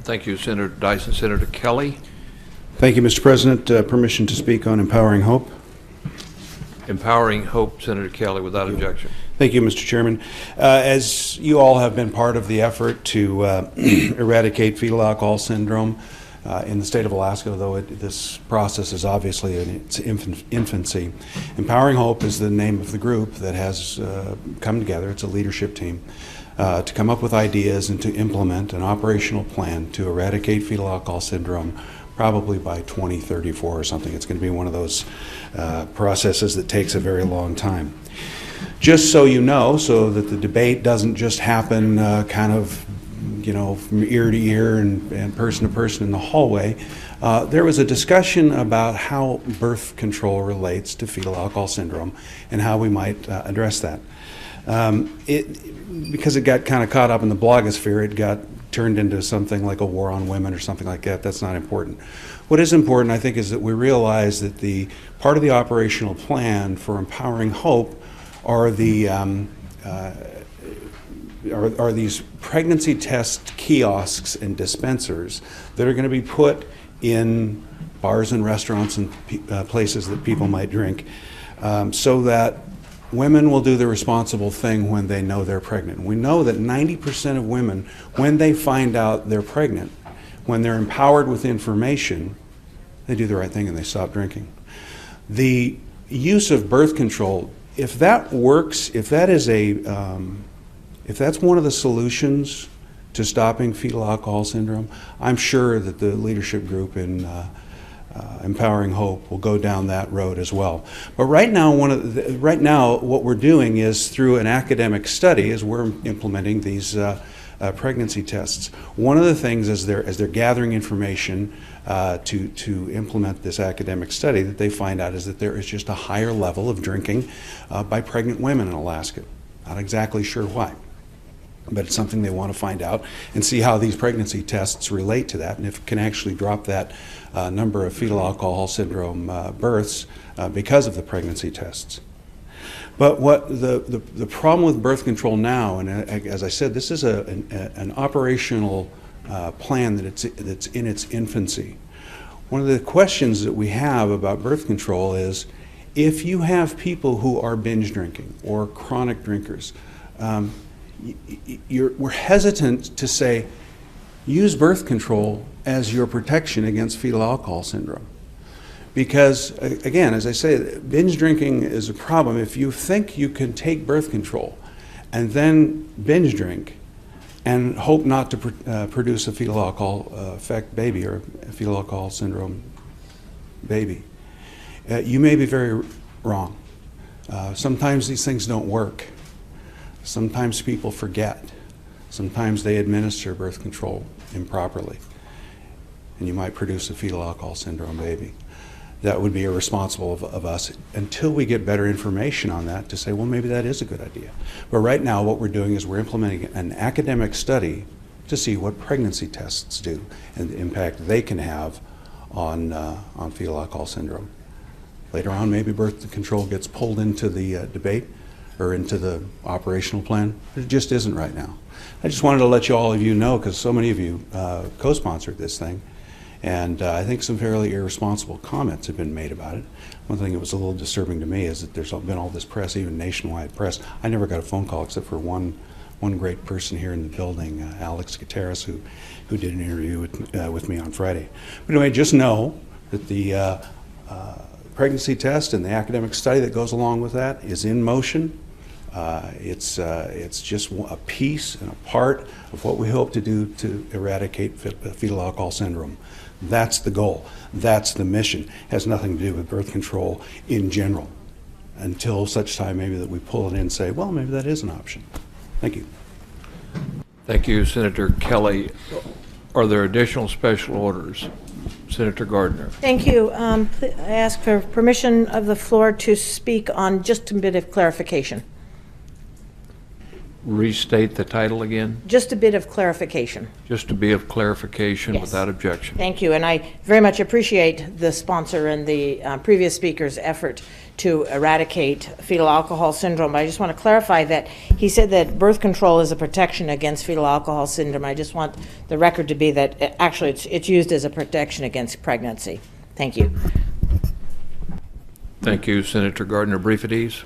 Thank you, Senator Dyson. Senator Kelly. Thank you, Mr. President. Permission to speak on Empowering Hope. Empowering Hope, Senator Kelly, without objection. Thank you, Mr. Chairman. As you all have been part of the effort to eradicate fetal alcohol syndrome in the state of Alaska, though this process is obviously in its infancy, Empowering Hope is the name of the group that has come together. It's a leadership team to come up with ideas and to implement an operational plan to eradicate fetal alcohol syndrome probably by 2034 or something. It's going to be one of those processes that takes a very long time. Just so you know, so that the debate doesn't just happen kind of, you know, from ear to ear and person to person in the hallway, there was a discussion about how birth control relates to fetal alcohol syndrome and how we might address that. Because it got kind of caught up in the blogosphere, it got turned into something like a war on women or something like that. That's not important. What is important, I think, is that we realize that the part of the operational plan for Empowering Hope are the are these pregnancy test kiosks and dispensers that are going to be put in bars and restaurants and places that people might drink, so that women will do the responsible thing when they know they're pregnant. We know that 90% of women, when they find out they're pregnant, when they're empowered with information, they do the right thing and they stop drinking. The use of birth control, if that works, if that is if that's one of the solutions to stopping fetal alcohol syndrome, I'm sure that the leadership group in Empowering Hope will go down that road as well. But right now, what we're doing is through an academic study, is we're implementing these pregnancy tests. One of the things as they're gathering information to implement this academic study that they find out is that there is just a higher level of drinking by pregnant women in Alaska. Not exactly sure why, but it's something they want to find out and see how these pregnancy tests relate to that, and if it can actually drop that number of fetal alcohol syndrome births because of the pregnancy tests. But what the problem with birth control now, and as I said, this is an operational plan that's in its infancy. One of the questions that we have about birth control is, if you have people who are binge drinking or chronic drinkers, we're hesitant to say, use birth control as your protection against fetal alcohol syndrome. Because, again, as I say, binge drinking is a problem. If you think you can take birth control and then binge drink and hope not to produce a fetal alcohol effect baby or a fetal alcohol syndrome baby, you may be very wrong. Sometimes these things don't work. Sometimes people forget. Sometimes they administer birth control improperly, and you might produce a fetal alcohol syndrome baby. That would be irresponsible of us until we get better information on that to say, well, maybe that is a good idea. But right now what we're doing is we're implementing an academic study to see what pregnancy tests do and the impact they can have on fetal alcohol syndrome. Later on, maybe birth control gets pulled into the debate or into the operational plan. It just isn't right now. I just wanted to let all of you know, because so many of you co-sponsored this thing, and I think some fairly irresponsible comments have been made about it. One thing that was a little disturbing to me is that there's been all this press, even nationwide press. I never got a phone call except for one great person here in the building, Alex Gutierrez, who did an interview with me on Friday. But anyway, just know that the pregnancy test and the academic study that goes along with that is in motion. It's just a piece and a part of what we hope to do to eradicate fetal alcohol syndrome. That's the goal. That's the mission. It has nothing to do with birth control in general, until such time maybe that we pull it in and say, well, maybe that is an option. Thank you. Thank you, Senator Kelly. Are there additional special orders? Senator Gardner. Thank you. I ask for permission of the floor to speak on just a bit of clarification. Restate the title again. Just a bit of clarification. Just to be of clarification, Yes. without objection. Thank you, and I very much appreciate the sponsor and the previous speaker's effort to eradicate fetal alcohol syndrome. I just want to clarify that he said that birth control is a protection against fetal alcohol syndrome. I just want the record to be that actually it's used as a protection against pregnancy. Thank you. Thank you, Senator Gardner. Brief at ease.